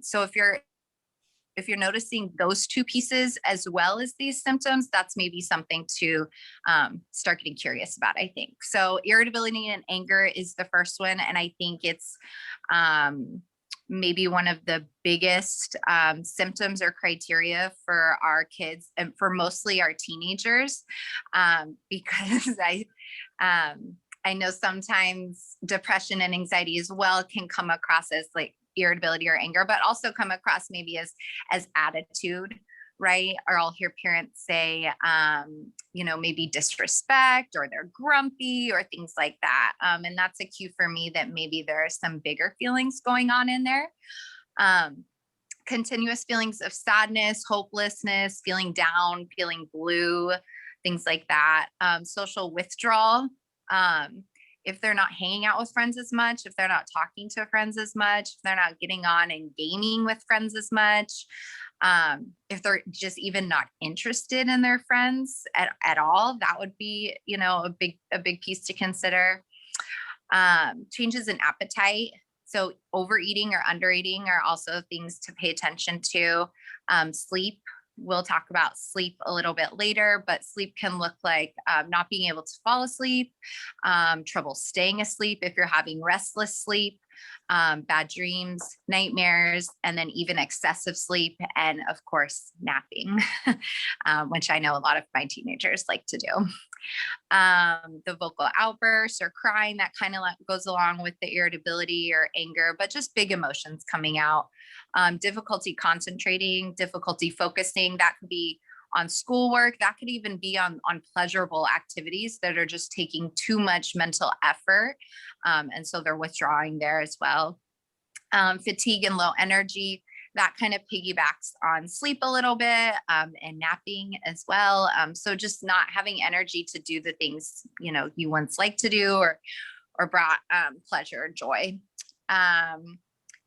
So if you're noticing those two pieces as well as these symptoms, that's maybe something to start getting curious about, I think. So irritability and anger is the first one. And I think it's maybe one of the biggest symptoms or criteria for our kids and for mostly our teenagers, because I know sometimes depression and anxiety as well can come across as like irritability or anger, but also come across maybe as attitude, right? Or I'll hear parents say, maybe disrespect, or they're grumpy, or things like that. And that's a cue for me that maybe there are some bigger feelings going on in there. Continuous feelings of sadness, hopelessness, feeling down, feeling blue, things like that. Social withdrawal. If they're not hanging out with friends as much, if they're not talking to friends as much, if they're not getting on and gaming with friends as much, if they're just even not interested in their friends at all, that would be, a big piece to consider. Changes in appetite. So overeating or undereating are also things to pay attention to. Sleep. We'll talk about sleep a little bit later, but sleep can look like not being able to fall asleep, trouble staying asleep if you're having restless sleep, bad dreams, nightmares, and then even excessive sleep. And of course, napping, which I know a lot of my teenagers like to do. The vocal outbursts or crying, that kind of goes along with the irritability or anger, but just big emotions coming out. Difficulty concentrating, difficulty focusing, that could be on schoolwork, that could even be on pleasurable activities that are just taking too much mental effort. And so they're withdrawing there as well. Fatigue and low energy, that kind of piggybacks on sleep a little bit, and napping as well. So just not having energy to do the things, you once liked to do or brought pleasure or joy.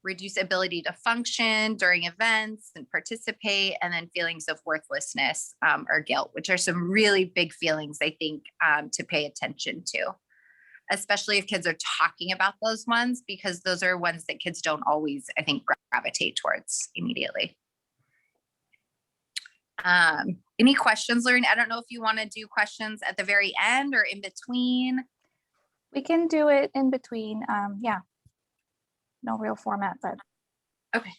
Reduced ability to function during events and participate, and then feelings of worthlessness or guilt, which are some really big feelings, I think, to pay attention to, especially if kids are talking about those ones, because those are ones that kids don't always, I think, gravitate towards immediately. Any questions, Lauren? I don't know if you want to do questions at the very end or in between. We can do it in between. Yeah. No real format, but okay.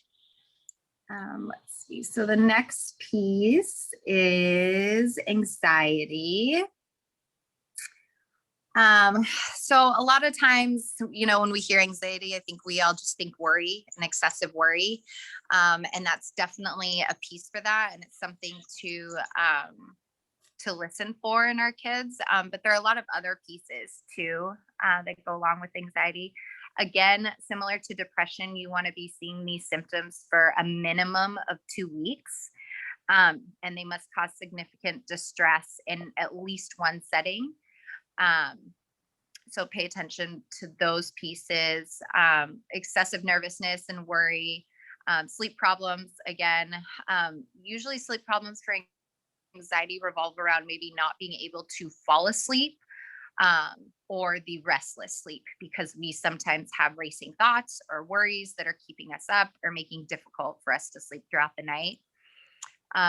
Let's see. So the next piece is anxiety. So a lot of times, when we hear anxiety, I think we all just think worry and excessive worry. And that's definitely a piece for that. And it's something to listen for in our kids. But there are a lot of other pieces too, that go along with anxiety. Again, similar to depression, you want to be seeing these symptoms for a minimum of 2 weeks. And they must cause significant distress in at least one setting. So pay attention to those pieces. Excessive nervousness and worry, sleep problems. Again, usually sleep problems for anxiety revolve around maybe not being able to fall asleep, or the restless sleep, because we sometimes have racing thoughts or worries that are keeping us up or making it difficult for us to sleep throughout the night.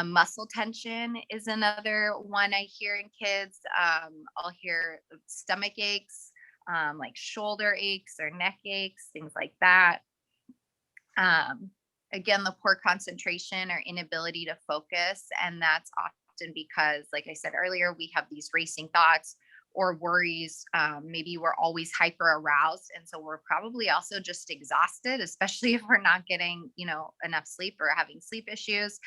Muscle tension is another one I hear in kids. I'll hear stomach aches, like shoulder aches or neck aches, things like that. Again, the poor concentration or inability to focus. And that's often because, like I said earlier, we have these racing thoughts or worries. Maybe we're always hyper aroused. And so we're probably also just exhausted, especially if we're not getting, enough sleep or having sleep issues.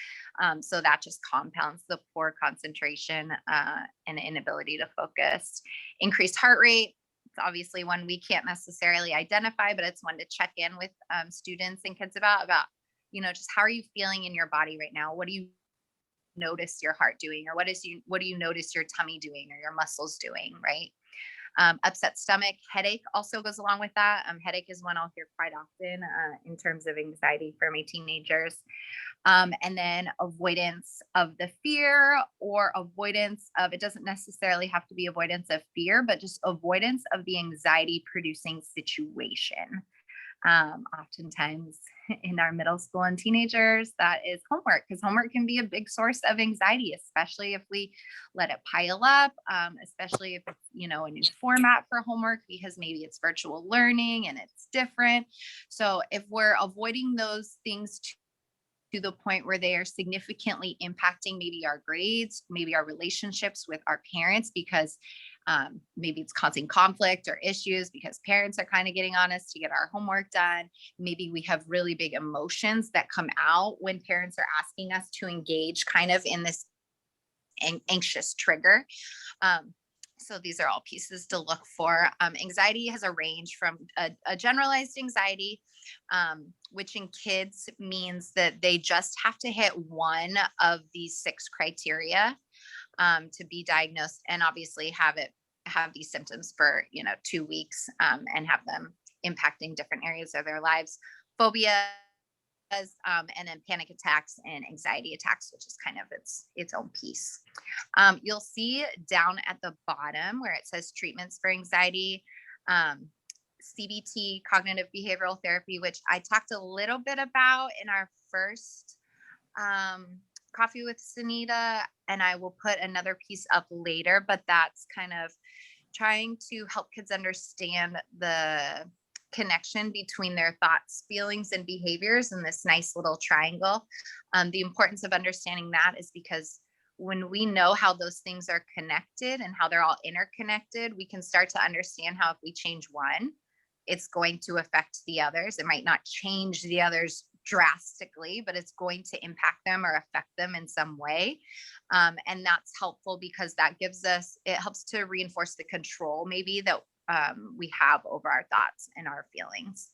So that just compounds the poor concentration and inability to focus. Increased heart rate. It's obviously one we can't necessarily identify, but it's one to check in with students and kids about, just how are you feeling in your body right now? What do you notice your heart doing, or what do you notice your tummy doing or your muscles doing, right? Upset stomach. Headache also goes along with that. Headache is one I'll hear quite often in terms of anxiety for my teenagers. And then avoidance of the fear, or avoidance of, it doesn't necessarily have to be avoidance of fear, but just avoidance of the anxiety producing situation. Oftentimes in our middle school and teenagers, that is homework, because homework can be a big source of anxiety, especially if we let it pile up, especially if it's, a new format for homework, because maybe it's virtual learning and it's different. So if we're avoiding those things to the point where they are significantly impacting maybe our grades, maybe our relationships with our parents, because maybe it's causing conflict or issues because parents are kind of getting on us to get our homework done. Maybe we have really big emotions that come out when parents are asking us to engage kind of in this anxious trigger. So these are all pieces to look for. Anxiety has a range from a generalized anxiety, which in kids means that they just have to hit one of these 6 criteria to be diagnosed, and obviously have these symptoms for 2 weeks, and have them impacting different areas of their lives. Phobia, and then panic attacks and anxiety attacks, which is kind of its own piece. You'll see down at the bottom where it says treatments for anxiety, CBT, cognitive behavioral therapy, which I talked a little bit about in our first Coffee with Sunita, and I will put another piece up later, but that's kind of trying to help kids understand the connection between their thoughts, feelings, and behaviors in this nice little triangle. The importance of understanding that is because when we know how those things are connected and how they're all interconnected, we can start to understand how if we change one, it's going to affect the others. It might not change the others drastically, but it's going to impact them or affect them in some way. And that's helpful because it helps to reinforce the control maybe that we have over our thoughts and our feelings.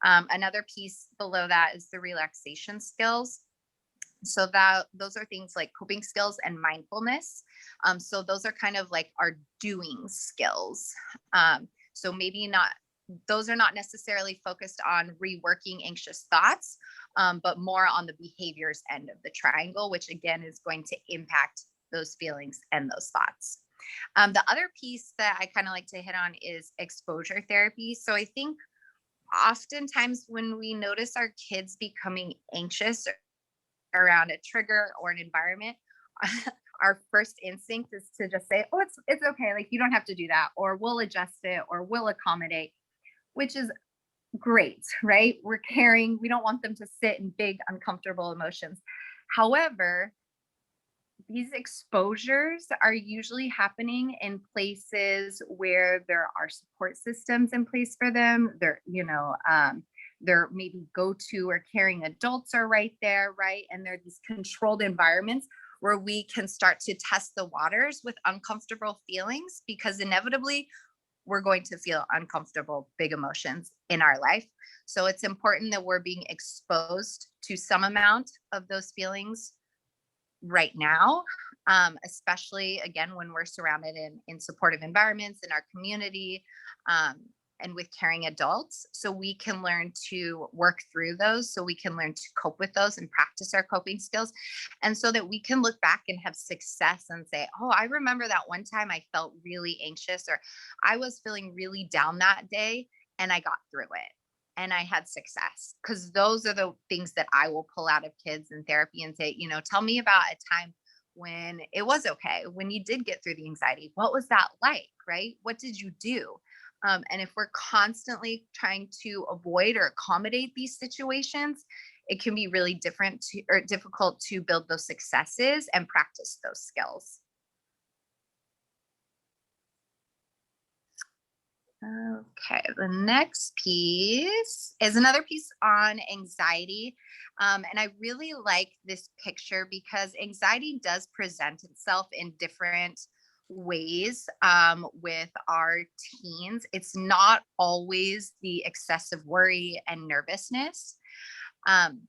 Another piece below that is the relaxation skills. So those are things like coping skills and mindfulness. So those are kind of like our doing skills. So maybe those are not necessarily focused on reworking anxious thoughts, but more on the behaviors end of the triangle, which again is going to impact those feelings and those thoughts. The other piece that I kind of like to hit on is exposure therapy. So I think oftentimes when we notice our kids becoming anxious around a trigger or an environment, our first instinct is to just say, oh, it's okay. Like, you don't have to do that, or we'll adjust it, or we'll accommodate, which is great, right? We're caring. We don't want them to sit in big, uncomfortable emotions. However, these exposures are usually happening in places where there are support systems in place for them. Their maybe go-to or caring adults are right there, right? And they're these controlled environments where we can start to test the waters with uncomfortable feelings, because inevitably we're going to feel uncomfortable, big emotions in our life. So it's important that we're being exposed to some amount of those feelings right now, especially again when we're surrounded in supportive environments in our community, and with caring adults, so we can learn to work through those, so we can learn to cope with those and practice our coping skills, and so that we can look back and have success and say, oh, I remember that one time I felt really anxious, or I was feeling really down that day and I got through it and I had success. Because those are the things that I will pull out of kids in therapy and say, tell me about a time when it was okay, when you did get through the anxiety. What was that like, right? What did you do? And if we're constantly trying to avoid or accommodate these situations, it can be really difficult to build those successes and practice those skills. Okay, the next piece is another piece on anxiety. And I really like this picture because anxiety does present itself in different ways with our teens. It's not always the excessive worry and nervousness. Um,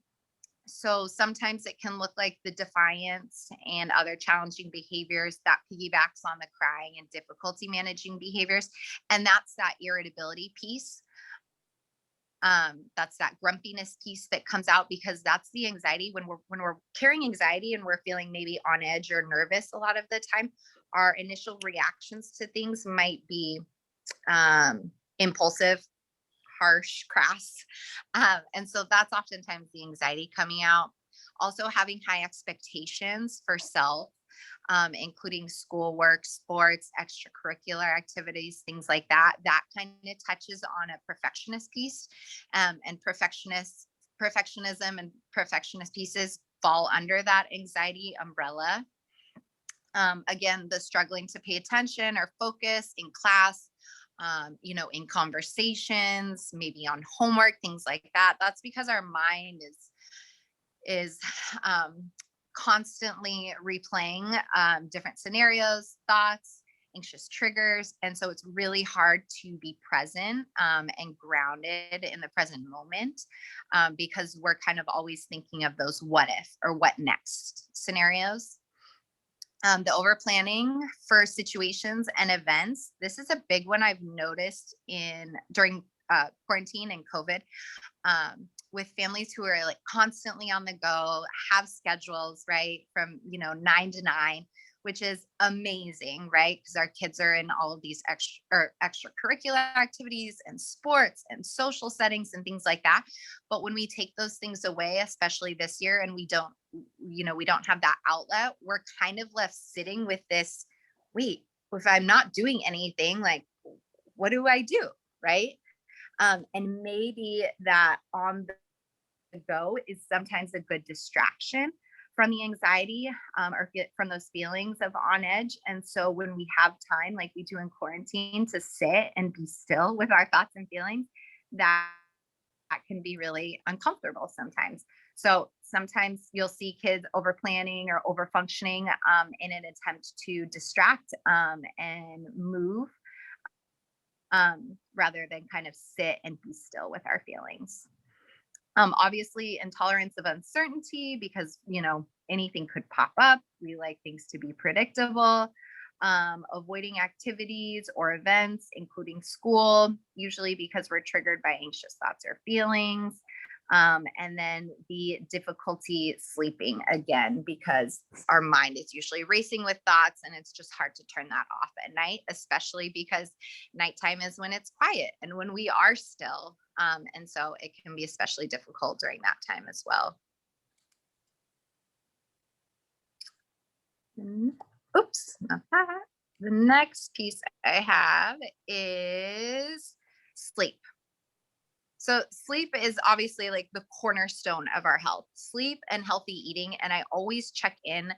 so sometimes it can look like the defiance and other challenging behaviors that piggybacks on the crying and difficulty managing behaviors. And that's that irritability piece. That's that grumpiness piece that comes out, because that's the anxiety when we're carrying anxiety and we're feeling maybe on edge or nervous. A lot of the time, our initial reactions to things might be impulsive, harsh, crass. And so that's oftentimes the anxiety coming out. Also, having high expectations for self, including schoolwork, sports, extracurricular activities, things like that. That kind of touches on a perfectionist piece, and perfectionism and perfectionist pieces fall under that anxiety umbrella. Again, the struggling to pay attention or focus in class, in conversations, maybe on homework, things like that. That's because our mind is constantly replaying different scenarios, thoughts, anxious triggers. And so it's really hard to be present and grounded in the present moment, because we're kind of always thinking of those what if or what next scenarios. The over planning for situations and events. This is a big one I've noticed during quarantine and COVID, with families who are like constantly on the go, have schedules, right? From, 9 to 9, which is amazing, right? Because our kids are in all of these extracurricular activities and sports and social settings and things like that. But when we take those things away, especially this year, and we don't have that outlet, we're kind of left sitting with this, wait, if I'm not doing anything, like, what do I do? Right. And maybe that on the go is sometimes a good distraction from the anxiety, or get from those feelings of on edge. And so when we have time, like we do in quarantine, to sit and be still with our thoughts and feelings, that can be really uncomfortable sometimes. So sometimes you'll see kids over planning or over functioning in an attempt to distract and move, rather than kind of sit and be still with our feelings. Obviously, intolerance of uncertainty, because, anything could pop up. We like things to be predictable. Avoiding activities or events, including school, usually because we're triggered by anxious thoughts or feelings. And then the difficulty sleeping, again, because our mind is usually racing with thoughts and it's just hard to turn that off at night, especially because nighttime is when it's quiet and when we are still. And so it can be especially difficult during that time as well. Oops, not that. The next piece I have is sleep. So sleep is obviously like the cornerstone of our health, sleep and healthy eating. And I always check in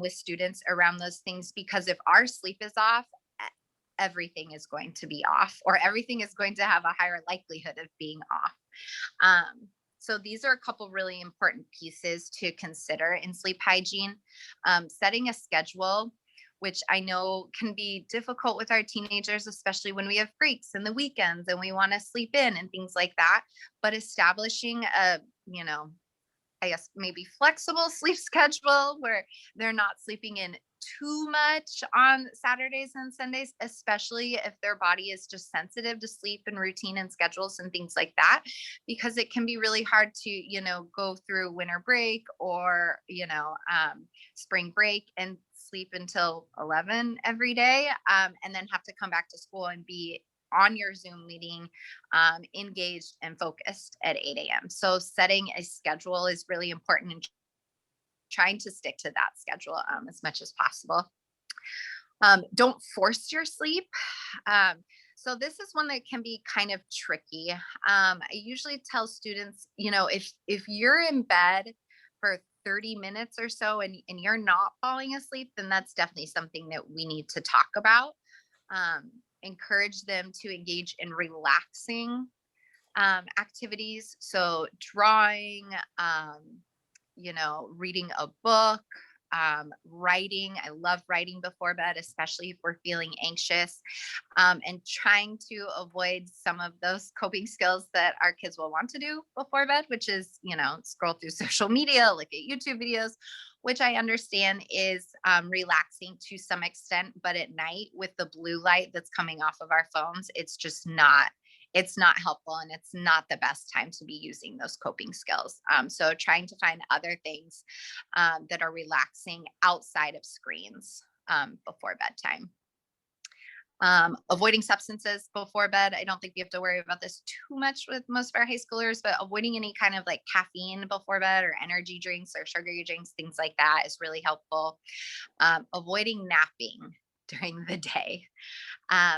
with students around those things, because if our sleep is off, everything is going to be off, or everything is going to have a higher likelihood of being off. So these are a couple really important pieces to consider in sleep hygiene. Setting a schedule, which I know can be difficult with our teenagers, especially when we have breaks and the weekends and we want to sleep in and things like that. But establishing a, I guess maybe flexible sleep schedule where they're not sleeping in too much on Saturdays and Sundays, especially if their body is just sensitive to sleep and routine and schedules and things like that, because it can be really hard to, go through winter break or, spring break and sleep until 11 every day, and then have to come back to school and be on your Zoom meeting, engaged and focused at 8 a.m. So setting a schedule is really important, and trying to stick to that schedule as much as possible. Don't force your sleep. So this is one that can be kind of tricky. I usually tell students, if you're in bed for 30 minutes or so and you're not falling asleep, then that's definitely something that we need to talk about. Encourage them to engage in relaxing activities. So drawing, reading a book, writing. I love writing before bed, especially if we're feeling anxious, and trying to avoid some of those coping skills that our kids will want to do before bed, which is, scroll through social media, look at YouTube videos, which I understand is relaxing to some extent. But at night, with the blue light that's coming off of our phones, it's not helpful, and it's not the best time to be using those coping skills. So trying to find other things that are relaxing outside of screens before bedtime. Avoiding substances before bed. I don't think we have to worry about this too much with most of our high schoolers, but avoiding any kind of like caffeine before bed or energy drinks or sugary drinks, things like that is really helpful. Avoiding napping during the day.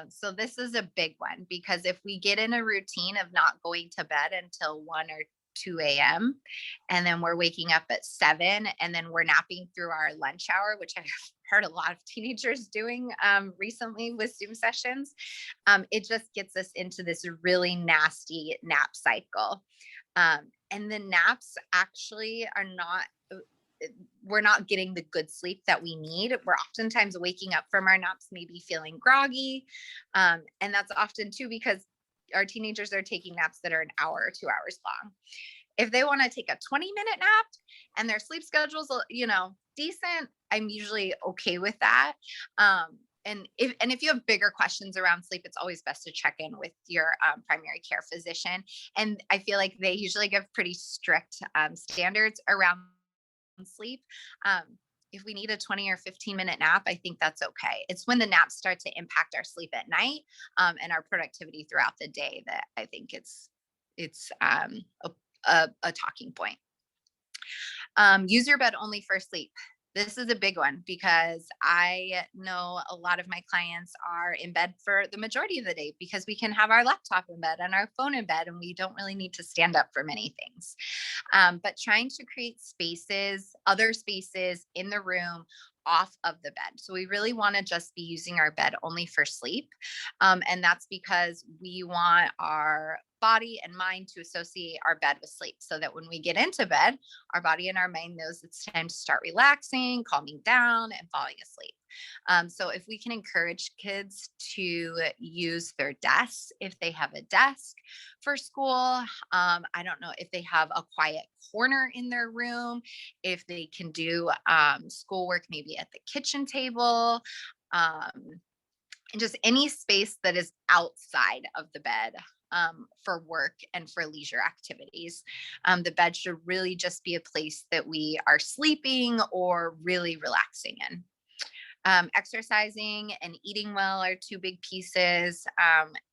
So this is a big one because if we get in a routine of not going to bed until 1 or 2 a.m. and then we're waking up at 7 and then we're napping through our lunch hour, which I've heard a lot of teenagers doing recently with Zoom sessions, it just gets us into this really nasty nap cycle. And the naps actually are not we're not getting the good sleep that we need. We're oftentimes waking up from our naps, maybe feeling groggy. And that's often too because our teenagers are taking naps that are an hour or 2 hours long. If they want to take a 20-minute nap and their sleep schedule's, decent, I'm usually okay with that. And if you have bigger questions around sleep, it's always best to check in with your primary care physician. And I feel like they usually give pretty strict standards around sleep. Um, if we need a 20 or 15-minute nap, I think that's okay. It's when the naps start to impact our sleep at night and our productivity throughout the day that I think it's a talking point. Use your bed only for sleep. This is a big one because I know a lot of my clients are in bed for the majority of the day because we can have our laptop in bed and our phone in bed and we don't really need to stand up for many things. But trying to create spaces, other spaces in the room off of the bed. So we really want to just be using our bed only for sleep. And that's because we want our body and mind to associate our bed with sleep so that when we get into bed, our body and our mind knows it's time to start relaxing, calming down, and falling asleep. So if we can encourage kids to use their desks, if they have a desk for school, I don't know if they have a quiet corner in their room, if they can do schoolwork maybe at the kitchen table, and just any space that is outside of the bed for work and for leisure activities. The bed should really just be a place that we are sleeping or really relaxing in. Exercising and eating well are two big pieces.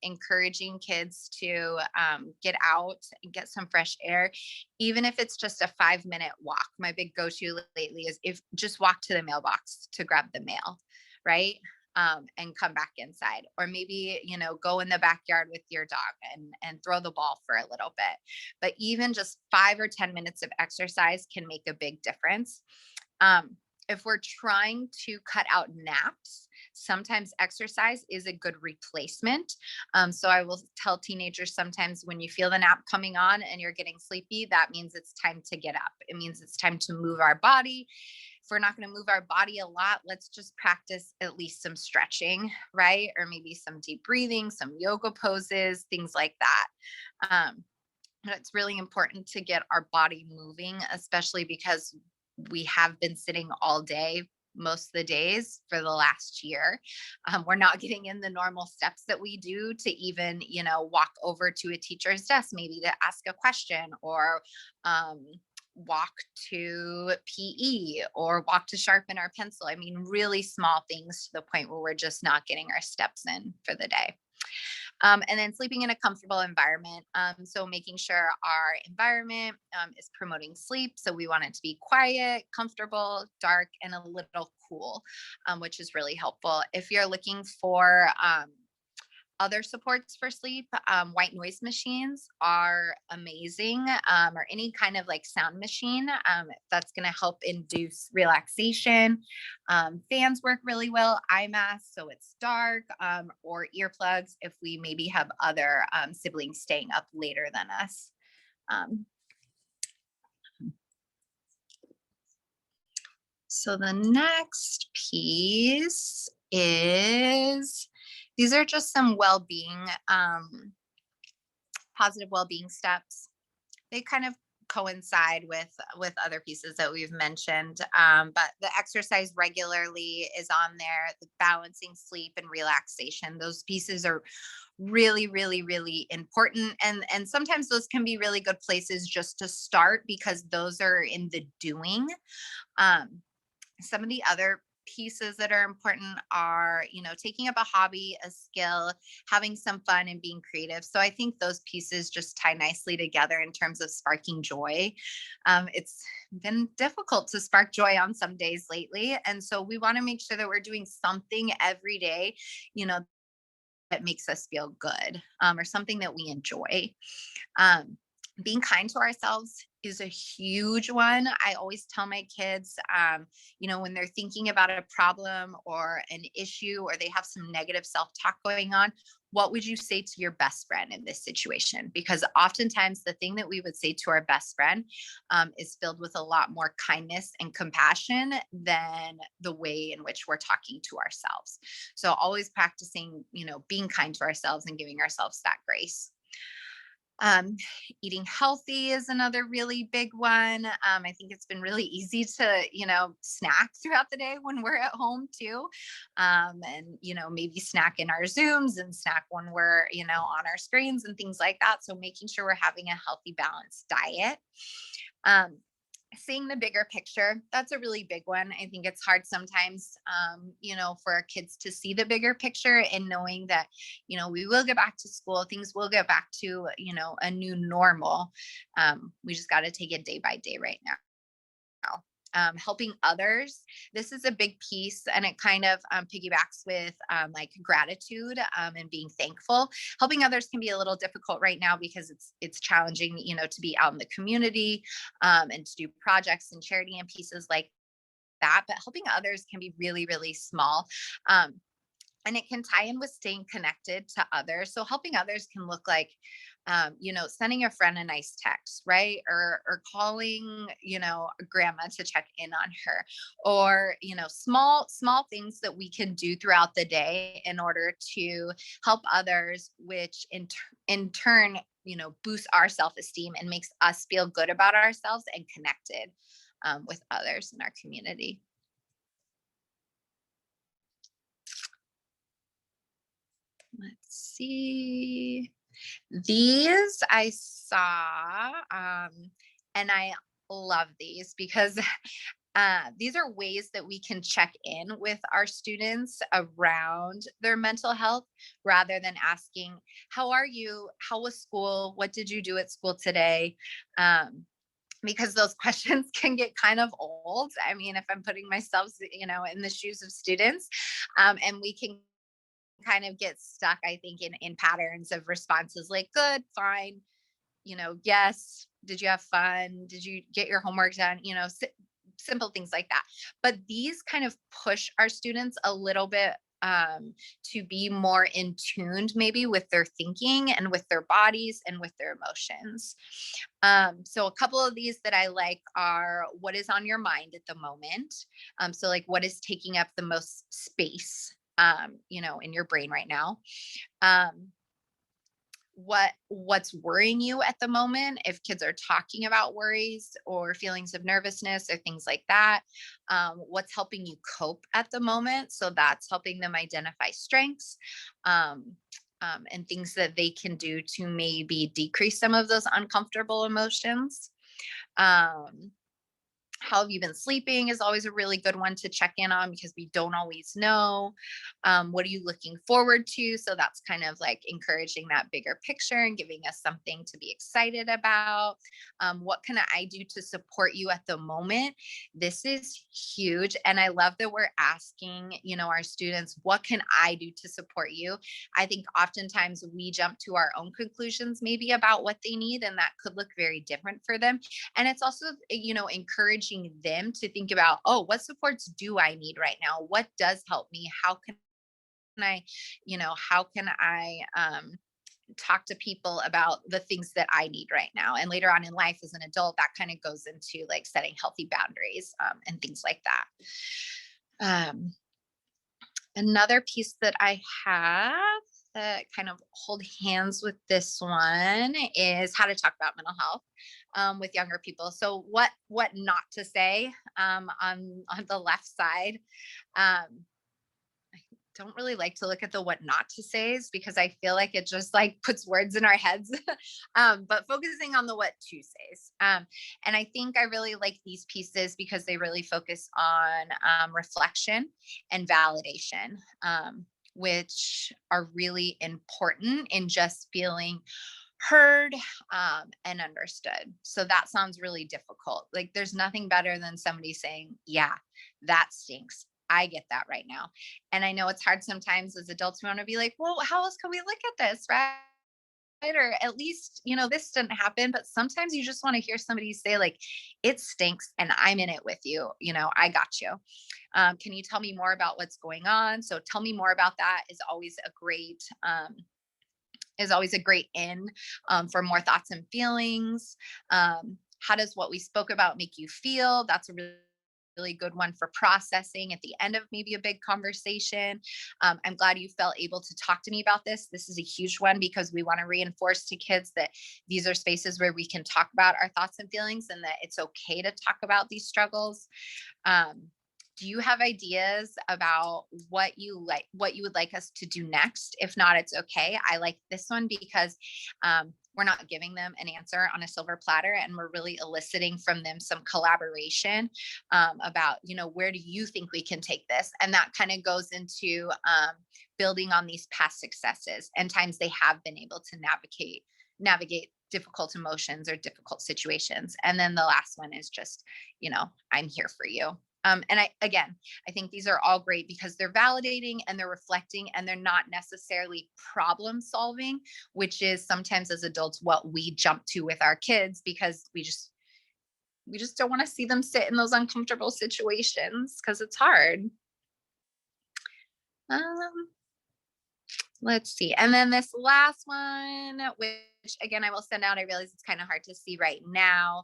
Encouraging kids to get out and get some fresh air, even if it's just a 5-minute walk. My big go-to lately is if just walk to the mailbox to grab the mail, right? And come back inside, or maybe go in the backyard with your dog and throw the ball for a little bit. But even just 5 or 10 minutes of exercise can make a big difference. If we're trying to cut out naps, sometimes exercise is a good replacement. So I will tell teenagers sometimes when you feel the nap coming on and you're getting sleepy, that means it's time to get up. It means it's time to move our body. If we're not going to move our body a lot, let's just practice at least some stretching, right? Or maybe some deep breathing, some yoga poses, things like that. But it's really important to get our body moving, especially because we have been sitting all day most of the days for the last year. We're not getting in the normal steps that we do to even, walk over to a teacher's desk, maybe to ask a question, or walk to PE, or walk to sharpen our pencil. I mean, really small things to the point where we're just not getting our steps in for the day. And then sleeping in a comfortable environment. So making sure our environment is promoting sleep. So we want it to be quiet, comfortable, dark, and a little cool, which is really helpful. If you're looking for other supports for sleep, white noise machines are amazing, or any kind of like sound machine that's going to help induce relaxation. Fans work really well, eye masks so it's dark, or earplugs if we maybe have other siblings staying up later than us. So the next piece is, these are just some well-being, positive well-being steps. They kind of coincide with other pieces that we've mentioned, but the exercise regularly is on there. The balancing sleep and relaxation; those pieces are really, really, really important. And sometimes those can be really good places just to start because those are in the doing. Some of the other pieces that are important are, taking up a hobby, a skill, having some fun, and being creative. So I think those pieces just tie nicely together in terms of sparking joy. It's been difficult to spark joy on some days lately. And so we want to make sure that we're doing something every day, you know, that makes us feel good, or something that we enjoy. Um, Being kind to ourselves is a huge one. I always tell my kids, when they're thinking about a problem or an issue, or they have some negative self talk going on, what would you say to your best friend in this situation? Because oftentimes the thing that we would say to our best friend is filled with a lot more kindness and compassion than the way in which we're talking to ourselves. So always practicing, being kind to ourselves and giving ourselves that grace. Um, Eating healthy is another really big one. I think it's been really easy to, snack throughout the day when we're at home too. And, maybe snack in our Zooms and snack when we're, on our screens and things like that. So making sure we're having a healthy, balanced diet. Um, Seeing the bigger picture, that's a really big one. I think it's hard sometimes, for our kids to see the bigger picture, and knowing that, we will get back to school, things will get back to, a new normal. We just got to take it day by day right now. Helping others. This is a big piece, and it kind of piggybacks with like gratitude, and being thankful. Helping others can be a little difficult right now because it's challenging, to be out in the community, and to do projects and charity and pieces like that. But helping others can be really, really small. And it can tie in with staying connected to others. So helping others can look like, sending a friend a nice text, right? Or calling, grandma to check in on her, or, small things that we can do throughout the day in order to help others, which in turn, boosts our self-esteem and makes us feel good about ourselves and connected, with others in our community. Let's see. These I saw, and I love these because these are ways that we can check in with our students around their mental health, rather than asking, "How are you? How was school? What did you do at school today?" Because those questions can get kind of old. I mean, if I'm putting myself, in the shoes of students, and we can kind of get stuck, I think, in patterns of responses like good, fine, yes, did you have fun? Did you get your homework done? Simple things like that. But these kind of push our students a little bit, to be more in tuned maybe with their thinking and with their bodies and with their emotions. So a couple of these that I like are, what is on your mind at the moment? So like, what is taking up the most space, in your brain right now? Um, what's worrying you at the moment, if kids are talking about worries or feelings of nervousness or things like that. What's helping you cope at the moment, so that's helping them identify strengths, um, and things that they can do to maybe decrease some of those uncomfortable emotions. um, how have you been sleeping is always a really good one to check in on, because we don't always know. What are you looking forward to? So that's kind of like encouraging that bigger picture and giving us something to be excited about. What can I do to support you at the moment? This is huge. And I love that we're asking, our students, what can I do to support you? I think oftentimes we jump to our own conclusions, maybe about what they need, and that could look very different for them. And it's also, encouraging them to think about, oh, what supports do I need right now? What does help me? How can I talk to people about the things that I need right now? And later on in life as an adult, that kind of goes into like setting healthy boundaries, and things like that. Um, Another piece that I have that kind of hold hands with this one is how to talk about mental health, with younger people. So what not to say, on the left side. Um, don't really like to look at the what not to says because I feel like it just like puts words in our heads. But focusing on the what to says. And I think I really like these pieces because they really focus on reflection and validation, which are really important in just feeling heard and understood. So that sounds really difficult. Like there's nothing better than somebody saying, yeah, that stinks. I get that right now. And I know it's hard sometimes as adults, we want to be like, well, how else can we look at this? Right. Or at least, this didn't happen. But sometimes you just want to hear somebody say, like, it stinks and I'm in it with you. I got you. Can you tell me more about what's going on? So tell me more about that is always a great in for more thoughts and feelings. How does what we spoke about make you feel? That's a really good one for processing at the end of maybe a big conversation. I'm glad you felt able to talk to me about this. This is a huge one because we want to reinforce to kids that these are spaces where we can talk about our thoughts and feelings and that it's okay to talk about these struggles. Um, do you have ideas about what you would like us to do next? If not, it's okay. I like this one because we're not giving them an answer on a silver platter and we're really eliciting from them some collaboration about, where do you think we can take this? And that kind of goes into building on these past successes and times they have been able to navigate difficult emotions or difficult situations. And then the last one is just, I'm here for you. And I think these are all great because they're validating and they're reflecting and they're not necessarily problem solving, which is sometimes as adults what we jump to with our kids because we just don't want to see them sit in those uncomfortable situations because it's hard. Um, let's see. And then this last one, which again, I will send out. I realize it's kind of hard to see right now.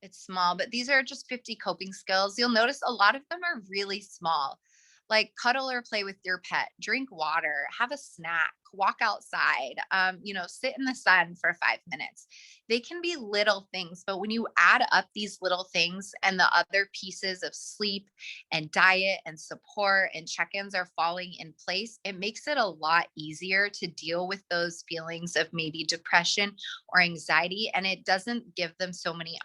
It's small, but these are just 50 coping skills. You'll notice a lot of them are really small, like cuddle or play with your pet, drink water, have a snack, walk outside, sit in the sun for 5 minutes. They can be little things, but when you add up these little things and the other pieces of sleep and diet and support and check-ins are falling in place, it makes it a lot easier to deal with those feelings of maybe depression or anxiety. And it doesn't give them so many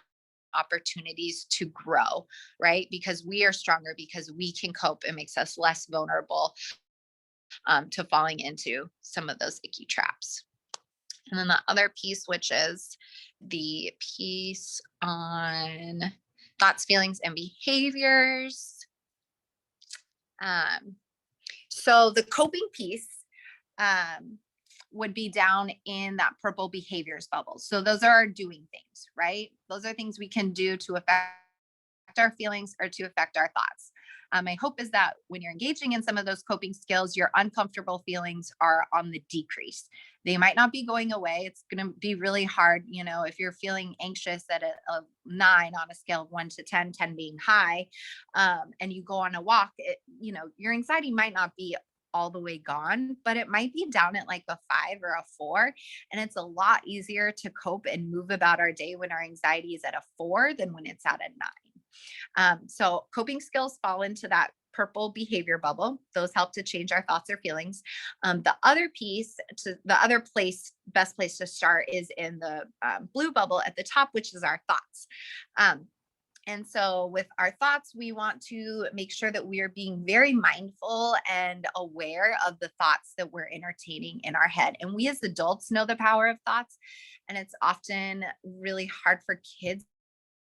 opportunities to grow, right? Because we are stronger, because we can cope. It makes us less vulnerable to falling into some of those icky traps. And then the other piece, which is the piece on thoughts, feelings, and behaviors. So the coping piece would be down in that purple behaviors bubble. So those are our doing things, right? Those are things we can do to affect our feelings or to affect our thoughts. My hope is that when you're engaging in some of those coping skills, your uncomfortable feelings are on the decrease. They might not be going away. It's going to be really hard. If you're feeling anxious at a 9 on a scale of 1 to 10, 10 being high, and you go on a walk, your anxiety might not be all the way gone, but it might be down at like a 5 or a 4. And it's a lot easier to cope and move about our day when our anxiety is at a 4 than when it's at a 9. So coping skills fall into that purple behavior bubble. Those help to change our thoughts or feelings. The other best place to start is in the blue bubble at the top, which is our thoughts. And so with our thoughts, we want to make sure that we are being very mindful and aware of the thoughts that we're entertaining in our head. And we as adults know the power of thoughts. And it's often really hard for kids,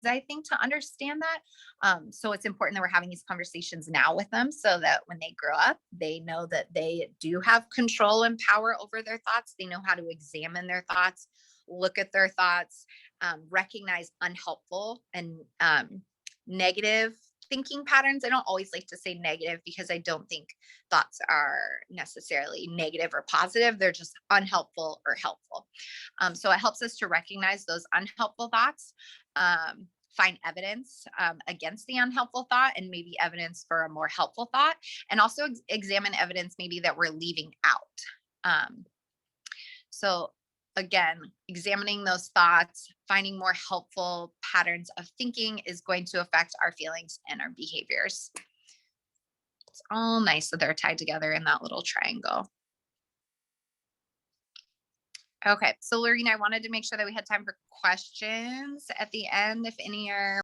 I think, to understand that. So it's important that we're having these conversations now with them so that when they grow up, they know that they do have control and power over their thoughts. They know how to examine their thoughts, look at their thoughts, recognize unhelpful and negative thinking patterns. I don't always like to say negative because I don't think thoughts are necessarily negative or positive. They're just unhelpful or helpful. So it helps us to recognize those unhelpful thoughts, find evidence against the unhelpful thought and maybe evidence for a more helpful thought, and also examine evidence maybe that we're leaving out. So again, examining those thoughts, finding more helpful patterns of thinking is going to affect our feelings and our behaviors. That's all nice that they're tied together in that little triangle. Okay, so Lorena, I wanted to make sure that we had time for questions at the end, if any are